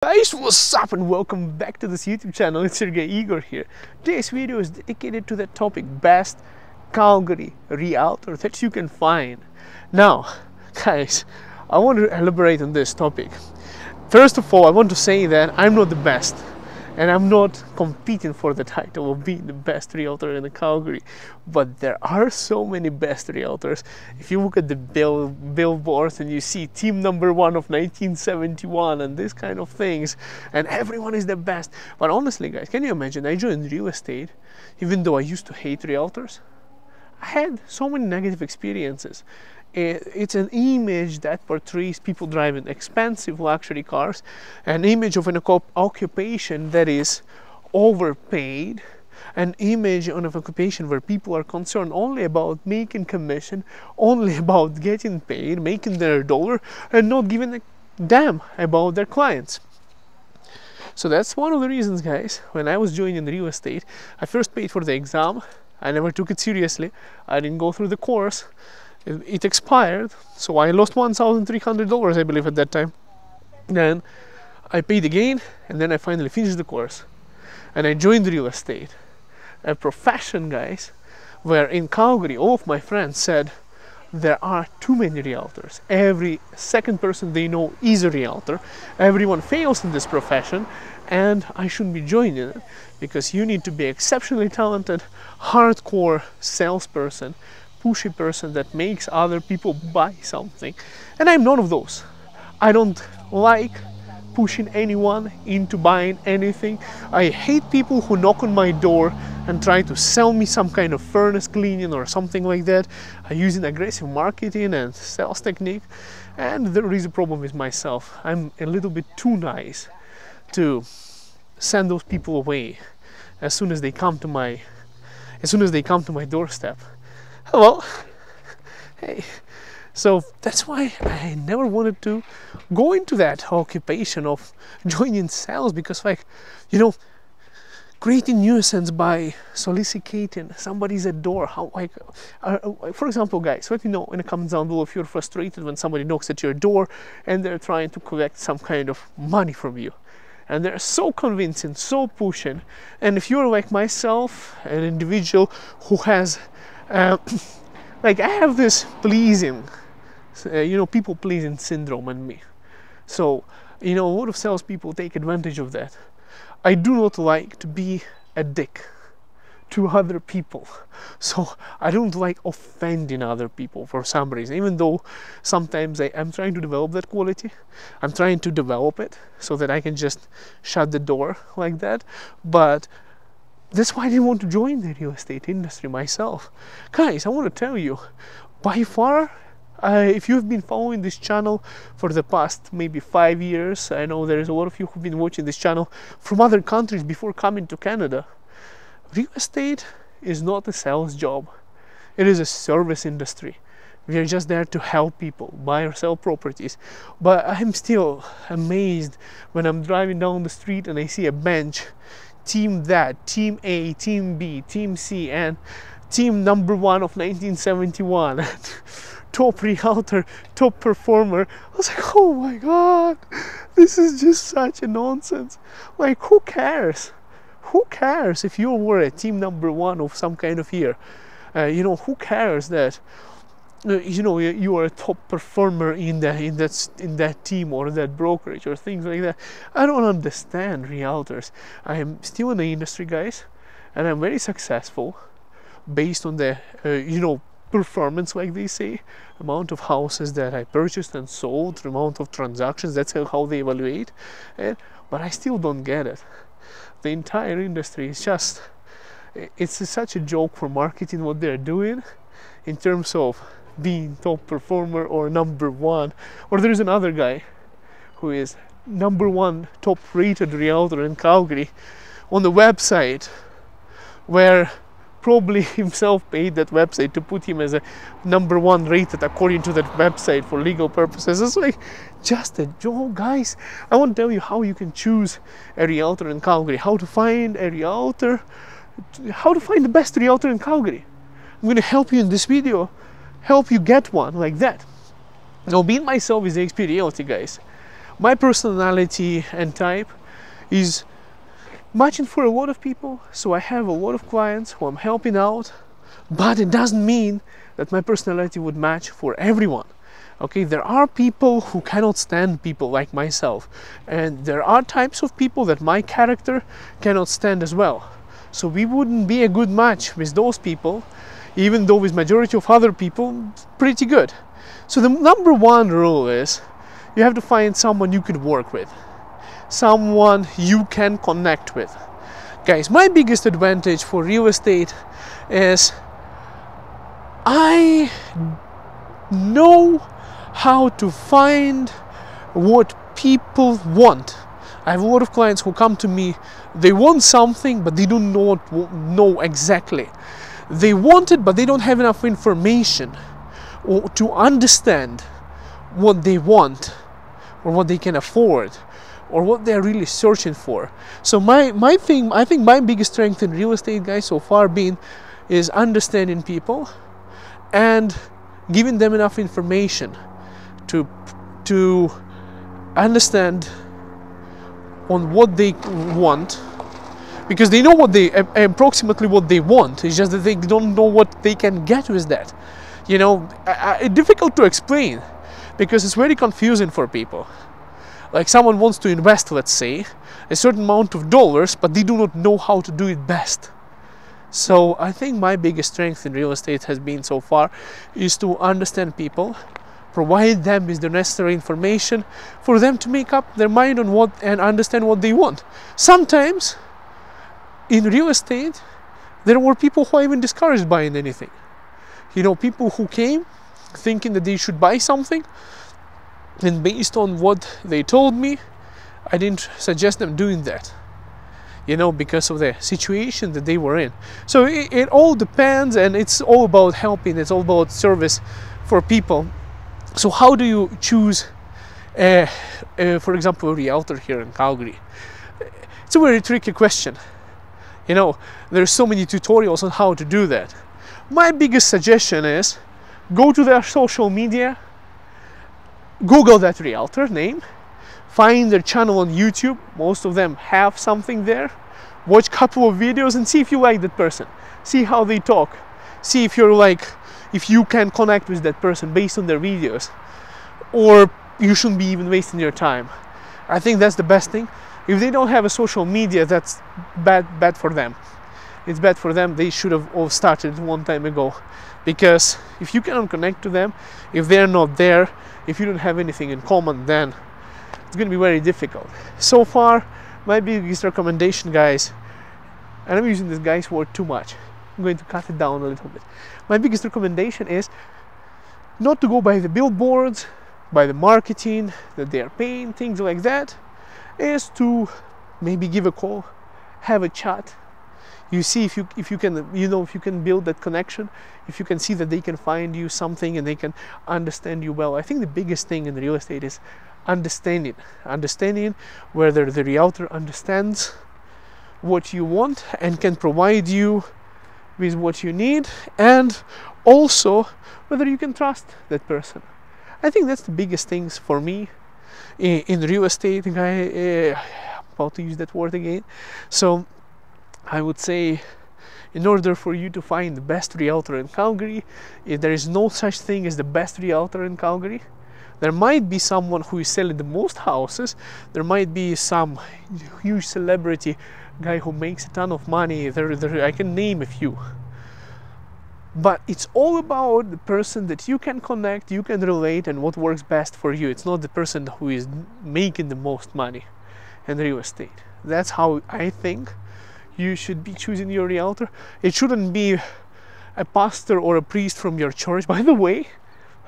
Guys, what's up and welcome back to this YouTube channel. It's your guy Igor here. Today's video is dedicated to the topic best Calgary Realtor that you can find. Now, guys, I want to elaborate on this topic. First of all, I want to say that I'm not the best and I'm not competing for the title of being the best realtor in Calgary, but there are so many best realtors. If you look at the billboards and you see team number 1 of 1971 and this kind of things, and everyone is the best. But honestly, guys, can you imagine? I joined real estate even though I used to hate realtors. I had so many negative experiences. It's an image that portrays people driving expensive luxury cars, an image of an occupation that is overpaid, an image of an occupation where people are concerned only about making commission, only about getting paid, making their dollar, and not giving a damn about their clients. So that's one of the reasons, guys, when I was joining real estate, I first paid for the exam. I never took it seriously. I didn't go through the course. It expired, so I lost $1,300, I believe, at that time. Then I paid again, and then I finally finished the course. And I joined real estate, a profession, guys, where in Calgary, all of my friends said there are too many realtors. Every second person they know is a realtor. Everyone fails in this profession, and I shouldn't be joining it because you need to be exceptionally talented, hardcore salesperson, pushy person that makes other people buy something. And I'm none of those. I don't like pushing anyone into buying anything. I hate people who knock on my door and try to sell me some kind of furnace cleaning or something like that, using aggressive marketing and sales technique. And there is a problem with myself. I'm a little bit too nice to send those people away as soon as they come to my doorstep. Well, hey, so that's why I never wanted to go into that occupation of joining sales, because, like, you know, creating nuisance by soliciting somebody's at door. How, like, for example, guys, let me know in the comments down below if you're frustrated when somebody knocks at your door and they're trying to collect some kind of money from you. And they're so convincing, so pushing. And if you're like myself, an individual who has like, I have this pleasing, people pleasing syndrome in me. So, a lot of salespeople take advantage of that. I do not like to be a dick to other people. So I don't like offending other people for some reason, even though sometimes I am trying to develop that quality. I'm trying to develop it so that I can just shut the door like that. But that's why I didn't want to join the real estate industry myself. Guys, I want to tell you, by far, if you've been following this channel for the past maybe 5 years, I know there's a lot of you who've been watching this channel from other countries before coming to Canada. Real estate is not a sales job. It is a service industry. We are just there to help people buy or sell properties. But I'm still amazed when I'm driving down the street and I see a bench, team that, team A, team B, team C, and team number 1 of 1971. Top realtor, top performer. I was like, oh my god, this is just such a nonsense. Like, who cares? Who cares if you were a team number 1 of some kind of year? Who cares that you are a top performer in that team or that brokerage or things like that? I don't understand realtors. I am still in the industry, guys, and I'm very successful based on the performance, like they say, amount of houses that I purchased and sold, amount of transactions. That's how they evaluate. But I still don't get it. The entire industry is just, it's such a joke for marketing what they're doing in terms of being top performer or number 1. Or there's another guy who is number 1 top rated realtor in Calgary on the website, where probably himself paid that website to put him as a number 1 rated according to that website for legal purposes. It's like just a joke, guys. I want to tell you how you can choose a realtor in Calgary, how to find a realtor, how to find the best realtor in Calgary. I'm going to help you in this video, help you get one like that. Now, being myself is EXP Realty, guys, My personality and type is matching for a lot of people, so I have a lot of clients who I'm helping out, but it doesn't mean that my personality would match for everyone. Okay, there are people who cannot stand people like myself, and there are types of people that my character cannot stand as well. So we wouldn't be a good match with those people, even though with majority of other people, pretty good. So the number one rule is you have to find someone you can work with, someone you can connect with. Guys, my biggest advantage for real estate is I know how to find what people want. I have a lot of clients who come to me, they want something but they don't know exactly. They want it but they don't have enough information or to understand what they want or what they can afford or what they're really searching for. So I think my biggest strength in real estate, guys, so far been is understanding people and giving them enough information to understand on what they want, because they know what they approximately what they want. It's just that they don't know what they can get with that. You know, it's difficult to explain because it's very confusing for people. Like someone wants to invest, let's say, a certain amount of dollars, but they do not know how to do it best. So I think my biggest strength in real estate has been so far is to understand people, provide them with the necessary information for them to make up their mind on what and understand what they want. Sometimes in real estate there were people who are even discouraged buying anything. You know, people who came thinking that they should buy something, and based on what they told me, I didn't suggest them doing that, you know, because of the situation that they were in. So it all depends, and it's all about helping, it's all about service for people. So how do you choose, for example, a realtor here in Calgary? It's a very tricky question. You know, there's so many tutorials on how to do that. My biggest suggestion is go to their social media, Google that realtor name, find their channel on YouTube, most of them have something there, watch a couple of videos and see if you like that person, see how they talk, see if you can connect with that person based on their videos, or you shouldn't be even wasting your time. I think that's the best thing. If they don't have a social media, that's bad for them. It's bad for them. They should have all started a long time ago, because if you cannot connect to them, if they're not there, if you don't have anything in common, then it's going to be very difficult. So far, my biggest recommendation, guys, and I'm using this guy's word too much, I'm going to cut it down a little bit. My biggest recommendation is not to go by the billboards, by the marketing that they are paying, things like that, is to maybe give a call, have a chat. You see if you can build that connection, if you can see that they can find you something and they can understand you well. I think the biggest thing in real estate is understanding whether the realtor understands what you want and can provide you with what you need, and also whether you can trust that person. I think that's the biggest things for me in real estate. About to use that word again. So I would say, in order for you to find the best realtor in Calgary, if there is no such thing as the best realtor in Calgary. There might be someone who is selling the most houses, there might be some huge celebrity guy who makes a ton of money, I can name a few. But it's all about the person that you can connect, you can relate, and what works best for you. It's not the person who is making the most money in real estate. That's how I think you should be choosing your realtor. It shouldn't be a pastor or a priest from your church. By the way,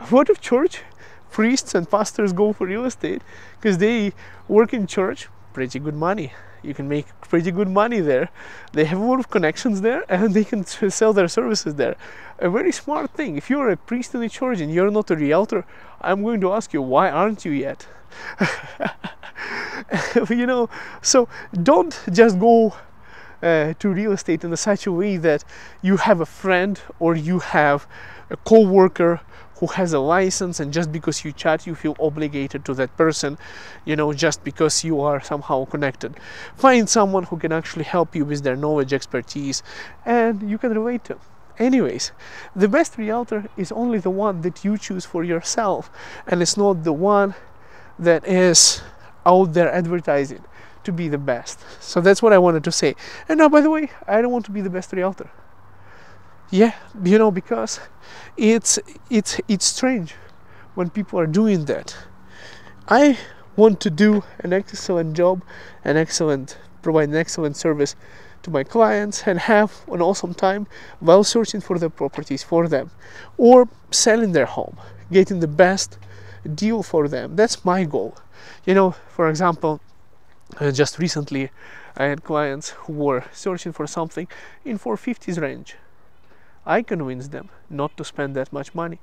a lot of church priests and pastors go for real estate because they work in church, pretty good money. You can make pretty good money there. They have a lot of connections there and they can sell their services there. A very smart thing. If you're a priest in a church and you're not a realtor, I'm going to ask you, why aren't you yet? You know, so don't just go to real estate in such a way that you have a friend or you have a co-worker who has a license, and just because you chat you feel obligated to that person, you know, just because you are somehow connected. Find someone who can actually help you with their knowledge, expertise, and you can relate to. Anyways, the best realtor is only the one that you choose for yourself, and it's not the one that is out there advertising to be the best. So that's what I wanted to say. And now, by the way, I don't want to be the best realtor. Yeah, you know, because it's strange when people are doing that. I want to do an excellent job, provide an excellent service to my clients, and have an awesome time while searching for the properties for them, or selling their home, getting the best deal for them. That's my goal. You know, for example, just recently I had clients who were searching for something in 450s range. I convinced them not to spend that much money.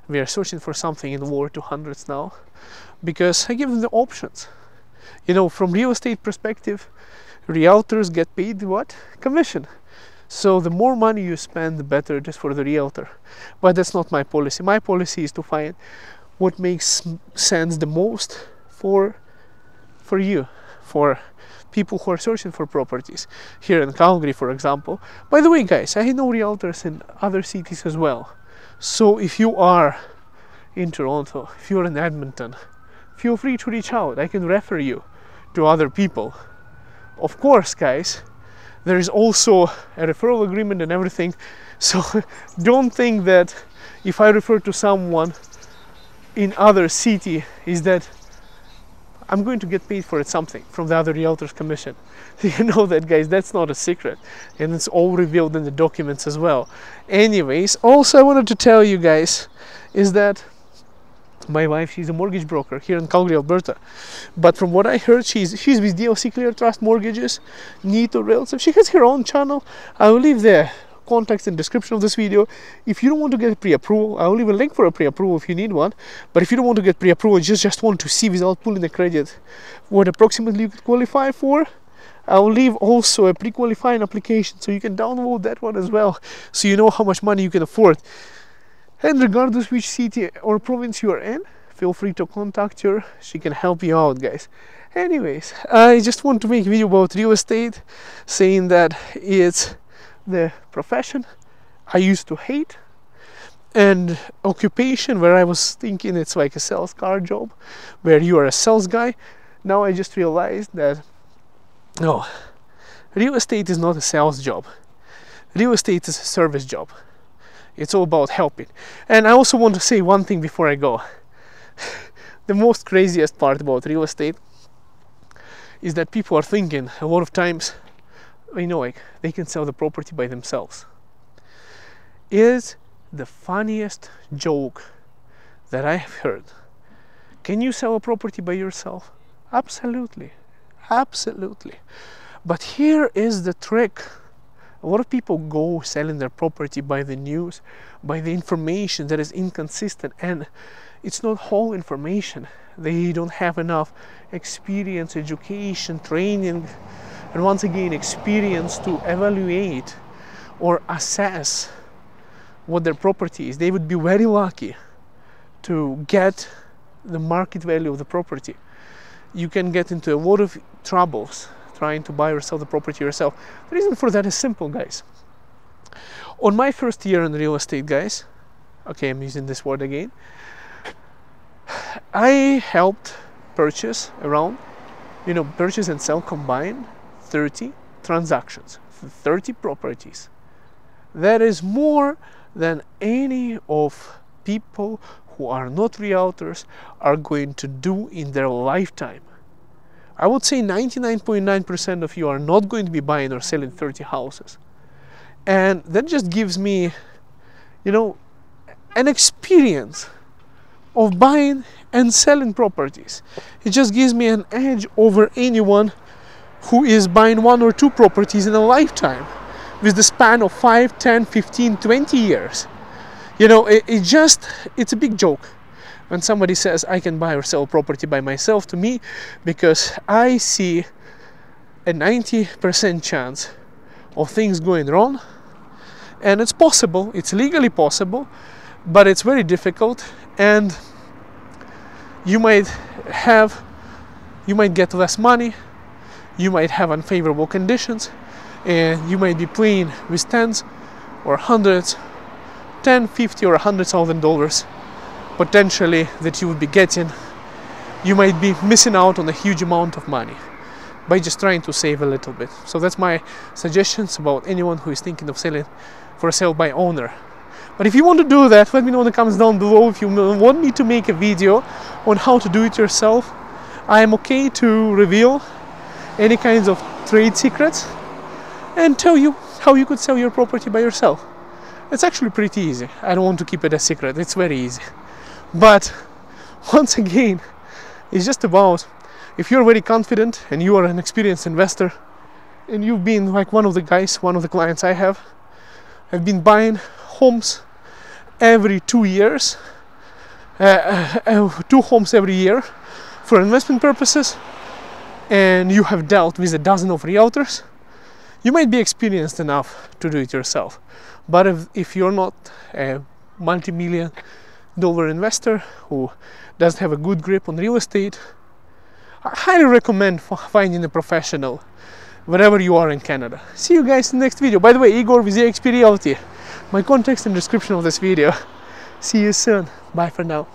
We are searching for something in lower 200s now, because I give them the options. You know, from real estate perspective, realtors get paid what? Commission. So the more money you spend, the better it is for the realtor. But that's not my policy. My policy is to find what makes sense the most for you, for people who are searching for properties here in Calgary, for example. By the way, guys, I know realtors in other cities as well. So if you are in Toronto, if you're in Edmonton, feel free to reach out. I can refer you to other people. Of course, guys, there is also a referral agreement and everything. So don't think that if I refer to someone in other city is that I'm going to get paid for it something from the other realtor's commission. You know that, guys, that's not a secret, and it's all revealed in the documents as well. Anyways, also I wanted to tell you guys is that my wife, she's a mortgage broker here in Calgary, Alberta, but from what I heard, she's with DLC Clear Trust Mortgages, Neto Realty. She has her own channel. I will leave the contacts in the description of this video. If you don't want to get pre-approval, I'll leave a link for a pre-approval if you need one. But if you don't want to get pre-approval, just want to see without pulling the credit what approximately you could qualify for, I'll leave also a pre-qualifying application, so you can download that one as well, so you know how much money you can afford. And regardless which city or province you are in, feel free to contact her. She can help you out, guys. Anyways, I just want to make a video about real estate, saying that it's the profession I used to hate, and occupation where I was thinking it's like a sales car job where you are a sales guy. Now I just realized that no, real estate is not a sales job. Real estate is a service job. It's all about helping. And I also want to say one thing before I go. The most craziest part about real estate is that people are thinking a lot of times, you know, like they can sell the property by themselves. Is the funniest joke that I have heard. Can you sell a property by yourself? Absolutely. Absolutely. But here is the trick. A lot of people go selling their property by the news, by the information that is inconsistent, and it's not whole information. They don't have enough experience, education, training, and once again experience to evaluate or assess what their property is. They would be very lucky to get the market value of the property. You can get into a lot of troubles trying to buy or sell the property yourself. The reason for that is simple, guys. On my first year in real estate, guys, okay, I'm using this word again, I helped purchase around, purchase and sell combined 30 transactions, 30 properties. That is more than any of people who are not realtors are going to do in their lifetime. I would say 99.9% of you are not going to be buying or selling 30 houses. And that just gives me, an experience of buying and selling properties. It just gives me an edge over anyone who is buying 1 or 2 properties in a lifetime with the span of 5, 10, 15, 20 years. It's a big joke when somebody says I can buy or sell property by myself to me, because I see a 90% chance of things going wrong. And it's possible, it's legally possible, but it's very difficult, and you might get less money, you might have unfavorable conditions, and you might be playing with tens or hundreds, 10, 50 or $100,000 potentially that you would be getting. You might be missing out on a huge amount of money by just trying to save a little bit. So that's my suggestions about anyone who is thinking of selling for a sale by owner. But if you want to do that, let me know in the comments down below. If you want me to make a video on how to do it yourself, I am okay to reveal any kinds of trade secrets and tell you how you could sell your property by yourself. It's actually pretty easy. I don't want to keep it a secret, it's very easy. But once again, it's just about, if you're very confident and you are an experienced investor and you've been like one of the clients I have, I've been buying homes every 2 years, 2 homes every year for investment purposes, and you have dealt with a dozen of realtors, you might be experienced enough to do it yourself. But if you're not a multi-million-dollar investor who doesn't have a good grip on real estate, I highly recommend finding a professional wherever you are in Canada. See you guys in the next video. By the way, Igor with EXP Realty. My contacts in the description of this video. See you soon. Bye for now.